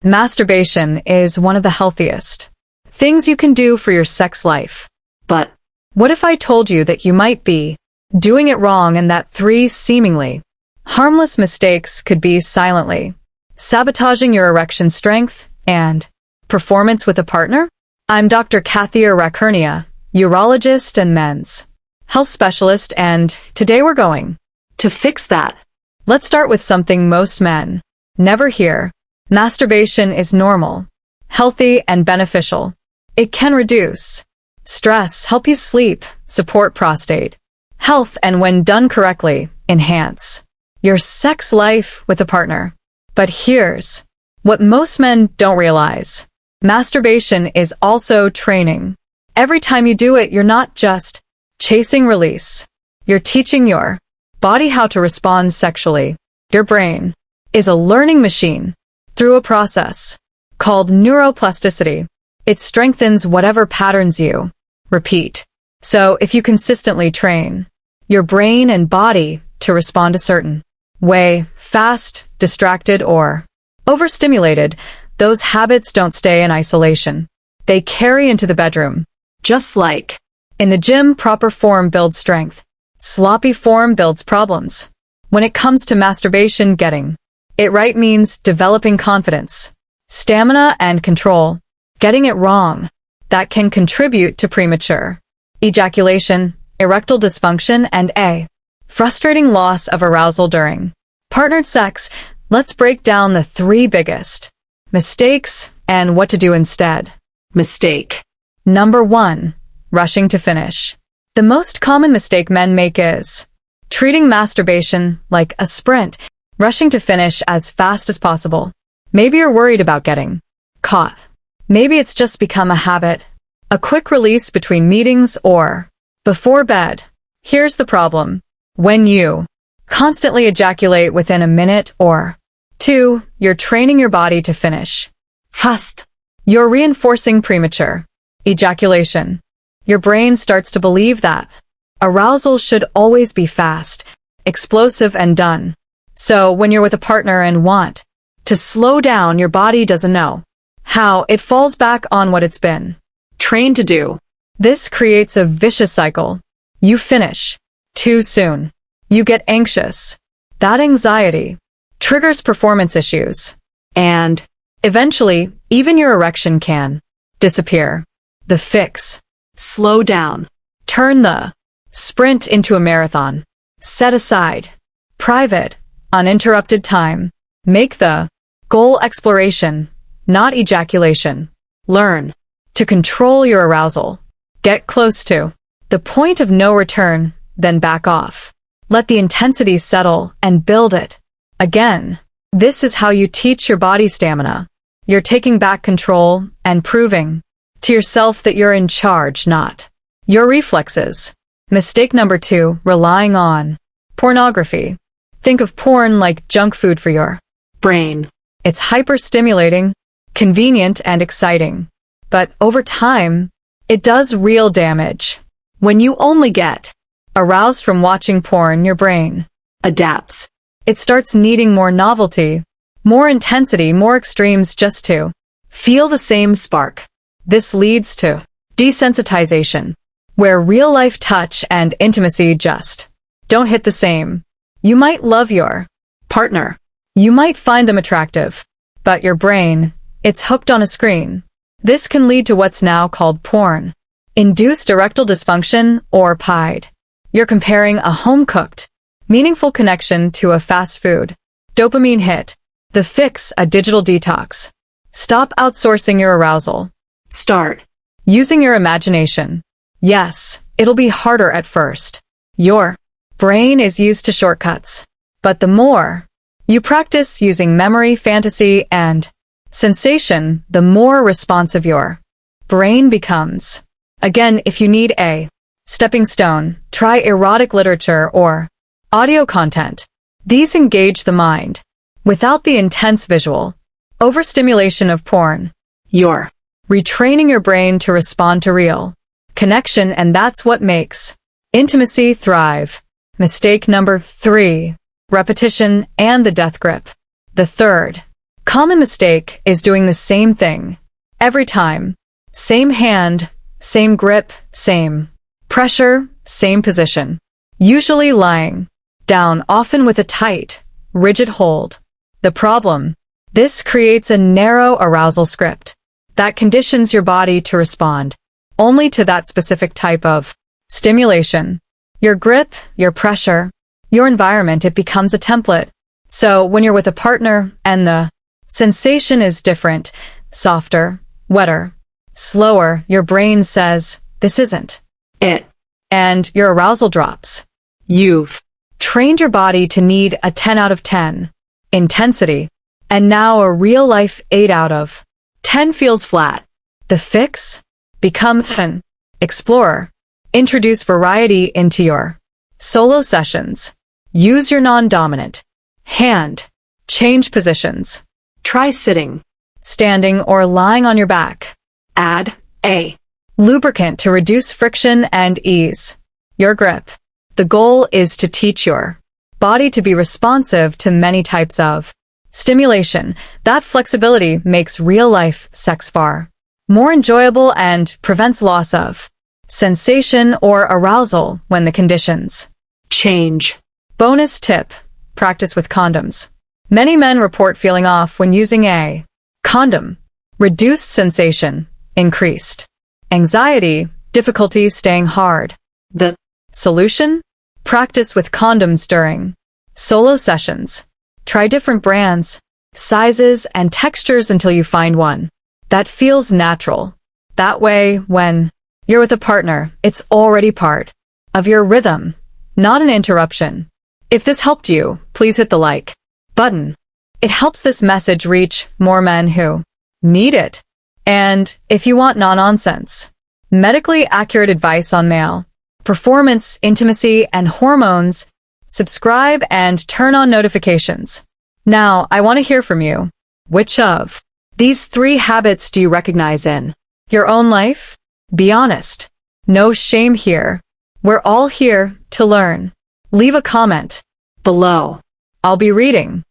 Masturbation is one of the healthiest things you can do for your sex life. But what if I told you that you might be doing it wrong and that 3 seemingly harmless mistakes could be silently sabotaging your erection strength and performance with a partner? I'm Dr. Kathy Erectile, urologist and men's health specialist, and today we're going to fix that. Let's start with something most men never hear. Masturbation is normal, healthy, and beneficial. It can reduce stress, help you sleep, support prostate health, and when done correctly, enhance your sex life with a partner. But here's what most men don't realize. Masturbation is also training. Every time you do it, you're not just chasing release. You're teaching your body how to respond sexually. Your brain is a learning machine. Through a process called neuroplasticity, it strengthens whatever patterns you repeat. So if you consistently train your brain and body to respond a certain way, fast, distracted, or overstimulated, those habits don't stay in isolation. They carry into the bedroom. Just like in the gym, proper form builds strength. Sloppy form builds problems. When it comes to masturbation, getting it right means developing confidence, stamina, and control. Getting it wrong, that can contribute to premature ejaculation, erectile dysfunction, and a frustrating loss of arousal during partnered sex. Let's break down the 3 biggest mistakes and what to do instead. Mistake number 1, rushing to finish. The most common mistake men make is treating masturbation like a sprint, rushing to finish as fast as possible. Maybe you're worried about getting caught. Maybe it's just become a habit, a quick release between meetings or before bed. Here's the problem. When you constantly ejaculate within a minute or 2, you're training your body to finish fast. You're reinforcing premature ejaculation. Your brain starts to believe that arousal should always be fast, explosive, and done. So when you're with a partner and want to slow down, your body doesn't know how. It falls back on what it's been trained to do. This creates a vicious cycle. You finish too soon. You get anxious. That anxiety triggers performance issues. And eventually, even your erection can disappear. The fix: slow down. Turn the sprint into a marathon. Set aside private, uninterrupted time. Make the goal exploration, not ejaculation. Learn to control your arousal. Get close to the point of no return, then back off. Let the intensity settle and build it again. This is how you teach your body stamina. You're taking back control and proving to yourself that you're in charge, not your reflexes. Mistake number 2, relying on pornography. Think of porn like junk food for your brain. It's hyper-stimulating, convenient, and exciting. But over time, it does real damage. When you only get aroused from watching porn, your brain adapts. It starts needing more novelty, more intensity, more extremes just to feel the same spark. This leads to desensitization, where real-life touch and intimacy just don't hit the same. You might love your partner. You might find them attractive. But your brain, it's hooked on a screen. This can lead to what's now called porn-induced erectile dysfunction, or PIDE. You're comparing a home-cooked, meaningful connection to a fast food dopamine hit. The fix: a digital detox. Stop outsourcing your arousal. Start using your imagination. Yes, it'll be harder at first. Your brain is used to shortcuts. But the more you practice using memory, fantasy, and sensation, the more responsive your brain becomes. Again, if you need a stepping stone, try erotic literature or audio content. These engage the mind without the intense visual overstimulation of porn. You're retraining your brain to respond to real connection, and that's what makes intimacy thrive. Mistake number 3, repetition and the death grip. The third Common mistake is doing the same thing every time. Same hand, same grip, same pressure, same position. Usually lying down, often with a tight, rigid hold. The problem? This creates a narrow arousal script that conditions your body to respond only to that specific type of stimulation. Your grip, your pressure, your environment, it becomes a template. So when you're with a partner and the sensation is different, softer, wetter, slower, your brain says, this isn't it. And your arousal drops. You've trained your body to need a 10 out of 10 intensity, and now a real-life 8 out of 10 feels flat. The fix? Become an explorer. Introduce variety into your solo sessions. Use your non-dominant hand. Change positions. Try sitting, standing, or lying on your back. Add a lubricant to reduce friction and ease your grip. The goal is to teach your body to be responsive to many types of stimulation. That flexibility makes real-life sex far more enjoyable and prevents loss of sensation or arousal when the conditions change. Bonus tip: practice with condoms. Many men report feeling off when using a condom. Reduced sensation, increased anxiety, difficulty staying hard. The solution? Practice with condoms during solo sessions. Try different brands, sizes, and textures until you find one that feels natural. That way, when you're with a partner, it's already part of your rhythm, not an interruption. If this helped you, please hit the like button. It helps this message reach more men who need it. And if you want no-nonsense, medically accurate advice on male performance, intimacy, and hormones, subscribe and turn on notifications. Now, I want to hear from you. Which of these 3 habits do you recognize in your own life? Be honest. No shame here. We're all here to learn. Leave a comment below. I'll be reading